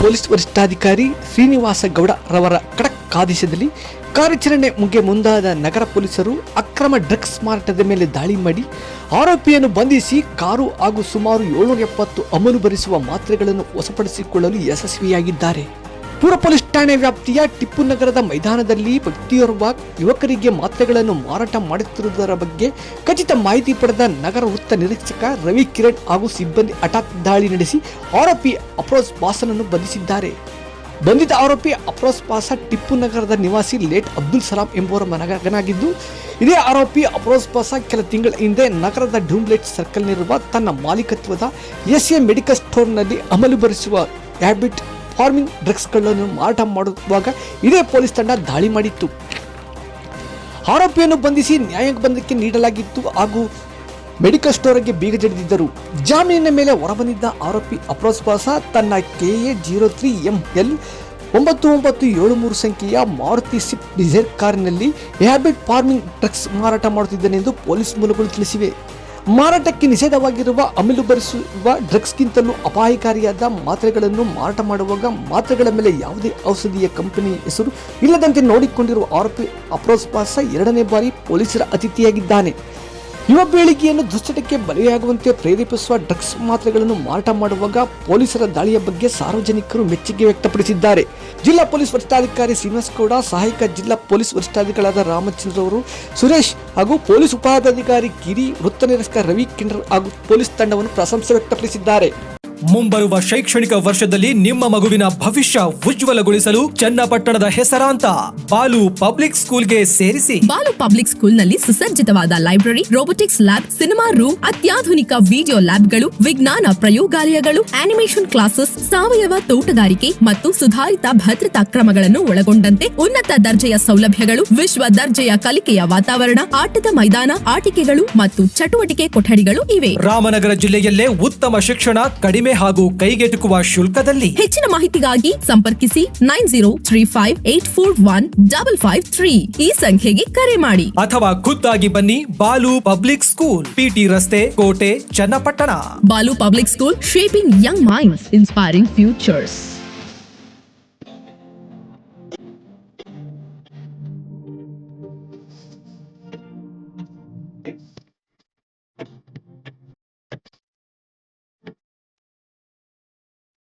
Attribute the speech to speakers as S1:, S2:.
S1: Police ವರಿಷ್ಠಾಧಿಕಾರಿ ಶ್ರೀನಿವಾಸ ಗೌಡ ರವರ ಖಡಕ್ ಆದೇಶದಲ್ಲಿ ಕಾರ್ಯಾಚರಣೆ ಮುಂದಾದ ನಗರ ಪೊಲೀಸರು ಅಕ್ರಮ ಡ್ರಗ್ಸ್ ಮಾರಾಟದ ಮೇಲೆ ದಾಳಿ ಮಾಡಿ ಆರೋಪಿಯನ್ನು ಬಂಧಿಸಿ ಕಾರು ಹಾಗೂ ಸುಮಾರು 770 ಅಮಲು ಭರಿಸುವ ಮಾತ್ರೆಗಳನ್ನು ವಶಪಡಿಸಿಕೊಳ್ಳಲು ಯಶಸ್ವಿಯಾಗಿದ್ದಾರೆ. ಪುರ ಪೊಲೀಸ್ ಠಾಣೆ ವ್ಯಾಪ್ತಿಯ ಟಿಪ್ಪು ನಗರದ ಮೈದಾನದಲ್ಲಿ ವ್ಯಕ್ತಿಯೋರ್ವ ಯುವಕರಿಗೆ ಮಾತ್ರೆಗಳನ್ನು ಮಾರಾಟ ಮಾಡುತ್ತಿರುವುದರ ಬಗ್ಗೆ ಖಚಿತ ಮಾಹಿತಿ ಪಡೆದ ನಗರ ವೃತ್ತ ನಿರೀಕ್ಷಕ ರವಿ ಕಿರಣ್ ಹಾಗೂ ಸಿಬ್ಬಂದಿ ಹಠಾತ್ ದಾಳಿ ನಡೆಸಿ ಆರೋಪಿ ಅಫ್ರೋಜ್ ಬಾಸನನ್ನು ಬಂಧಿಸಿದ್ದಾರೆ. ಬಂಧಿತ ಆರೋಪಿ ಅಫ್ರೋಜ್ ಬಾಸ ಟಿಪ್ಪು ನಗರದ ನಿವಾಸಿ ಲೇಟ್ ಅಬ್ದುಲ್ ಸಲಾಂ ಎಂಬುವರ ಮಗನಾಗಿದ್ದು, ಇದೇ ಆರೋಪಿ ಅಫ್ರೋಜ್ ಬಾಸ ಕೆಲ ತಿಂಗಳ ಹಿಂದೆ ನಗರದ ಡ್ಯೂಮ್ಲೆಟ್ ಸರ್ಕಲ್ನಲ್ಲಿರುವ ತನ್ನ ಮಾಲೀಕತ್ವದ ಎಸ್ಎ ಮೆಡಿಕಲ್ ಸ್ಟೋರ್ನಲ್ಲಿ ಅಮಲು ಭರಿಸುವ ಹ್ಯಾಬಿಟ್ ಫಾರ್ಮಿಂಗ್ ಡ್ರಗ್ಸ್ಗಳನ್ನು ಮಾರಾಟ ಮಾಡುವಾಗ ಇದೇ ಪೊಲೀಸ್ ತಂಡ ದಾಳಿ ಮಾಡಿತ್ತು. ಆರೋಪಿಯನ್ನು ಬಂಧಿಸಿ ನ್ಯಾಯಾಂಗ ಬಂಧನಕ್ಕೆ ನೀಡಲಾಗಿತ್ತು ಹಾಗೂ ಮೆಡಿಕಲ್ ಸ್ಟೋರ್ಗೆ ಬೀಗ ಜಡಿದಿದ್ದರು. ಜಾಮೀನಿನ ಮೇಲೆ ಹೊರಬಂದಿದ್ದ ಆರೋಪಿ ಅಫ್ರೋಜ್ ಬಾಸ ತನ್ನ KA 03ML 9973 ಸಂಖ್ಯೆಯ ಮಾರುತಿ ಸ್ವಿಫ್ಟ್ ಡಿಸೈರ್ ಕಾರಿನಲ್ಲಿ ಹ್ಯಾಬಿಟ್ ಫಾರ್ಮಿಂಗ್ ಡ್ರಗ್ಸ್ ಮಾರಾಟ ಮಾಡುತ್ತಿದ್ದನೆಂದು ಪೊಲೀಸ್ ಮೂಲಗಳು ತಿಳಿಸಿವೆ. ಮಾರಾಟಕ್ಕೆ ನಿಷೇಧವಾಗಿರುವ ಅಮಲು ಭರಿಸುವ ಡ್ರಗ್ಸ್ಗಿಂತಲೂ ಅಪಾಯಕಾರಿಯಾದ ಮಾತ್ರೆಗಳನ್ನು ಮಾರಾಟ ಮಾಡುವಾಗ ಮಾತ್ರೆಗಳ ಮೇಲೆ ಯಾವುದೇ ಔಷಧೀಯ ಕಂಪನಿ ಹೆಸರು ಇಲ್ಲದಂತೆ ನೋಡಿಕೊಂಡಿರುವ ಆರೋಪಿ ಅಫ್ರೋಜ್ ಬಾಸ 2ನೇ ಬಾರಿ ಪೊಲೀಸರ ಅತಿಥಿಯಾಗಿದ್ದಾನೆ. ಯುವ ಪೀಳಿಗೆಯನ್ನು ದುಶ್ಚಟಕ್ಕೆ ಬಲಿಯಾಗುವಂತೆ ಪ್ರೇರೇಪಿಸುವ ಡ್ರಗ್ಸ್ ಮಾತ್ರೆಗಳನ್ನು ಮಾರಾಟ ಮಾಡುವಾಗ ಪೊಲೀಸರ ದಾಳಿಯ ಬಗ್ಗೆ ಸಾರ್ವಜನಿಕರು ಮೆಚ್ಚುಗೆ ವ್ಯಕ್ತಪಡಿಸಿದ್ದಾರೆ. ಜಿಲ್ಲಾ ಪೊಲೀಸ್ ವರಿಷ್ಠಾಧಿಕಾರಿ ಶ್ರೀನಿವಾಸ್ ಗೌಡ, ಸಹಾಯಕ ಜಿಲ್ಲಾ ಪೊಲೀಸ್ ವರಿಷ್ಠಾಧಿಕಾರಿಗಳಾದ ರಾಮಚಂದ್ರ ಅವರು, ಸುರೇಶ್ ಹಾಗೂ ಪೊಲೀಸ್ ಉಪಾಧಿಕಾರಿ ಗಿರಿ, ವೃತ್ತ ನಿರೀಕ್ಷಕ ರವಿ ಕಿರಣ್ ಹಾಗೂ ಪೊಲೀಸ್ ತಂಡವನ್ನು ಪ್ರಶಂಸೆ ವ್ಯಕ್ತಪಡಿಸಿದ್ದಾರೆ.
S2: ಮುಂಬರುವ ಶೈಕ್ಷಣಿಕ ವರ್ಷದಲ್ಲಿ ನಿಮ್ಮ ಮಗುವಿನ ಭವಿಷ್ಯ ಉಜ್ವಲಗೊಳಿಸಲು ಚನ್ನಪಟ್ಟಣದ ಹೆಸರಾಂತ ಬಾಲು ಪಬ್ಲಿಕ್ ಸ್ಕೂಲ್ಗೆ ಸೇರಿಸಿ.
S3: ಬಾಲು ಪಬ್ಲಿಕ್ ಸ್ಕೂಲ್ನಲ್ಲಿ ಸುಸಜ್ಜಿತವಾದ library, robotics lab, cinema room, ಅತ್ಯಾಧುನಿಕ ವಿಡಿಯೋ ಲ್ಯಾಬ್ಗಳು, ವಿಜ್ಞಾನ ಪ್ರಯೋಗಾಲಯಗಳು, ಆನಿಮೇಷನ್ ಕ್ಲಾಸಸ್, ಸಾವಯವ ತೋಟಗಾರಿಕೆ ಮತ್ತು ಸುಧಾರಿತ ಭದ್ರತಾ ಕ್ರಮಗಳನ್ನು ಒಳಗೊಂಡಂತೆ ಉನ್ನತ ದರ್ಜೆಯ ಸೌಲಭ್ಯಗಳು, ವಿಶ್ವ ದರ್ಜೆಯ ಕಲಿಕೆಯ ವಾತಾವರಣ, ಆಟದ ಮೈದಾನ, ಆಟಿಕೆಗಳು ಮತ್ತು ಚಟುವಟಿಕೆ ಕೊಠಡಿಗಳು ಇವೆ.
S2: ರಾಮನಗರ ಜಿಲ್ಲೆಯಲ್ಲೇ ಉತ್ತಮ ಶಿಕ್ಷಣ, ಕಡಿಮೆ ಹಾಗೂ ಕೈಗೆಟುಕುವ ಶುಲ್ಕದಲ್ಲಿ.
S3: ಹೆಚ್ಚಿನ ಮಾಹಿತಿಗಾಗಿ ಸಂಪರ್ಕಿಸಿ 9035841553 ಈ ಸಂಖ್ಯೆಗೆ ಕರೆ ಮಾಡಿ
S2: ಅಥವಾ ಖುದ್ದಾಗಿ ಬನ್ನಿ. ಬಾಲು ಪಬ್ಲಿಕ್ ಸ್ಕೂಲ್, PT ರಸ್ತೆ, ಕೋಟೆ, Channapatna.
S3: Balu public school, shaping young minds, inspiring futures.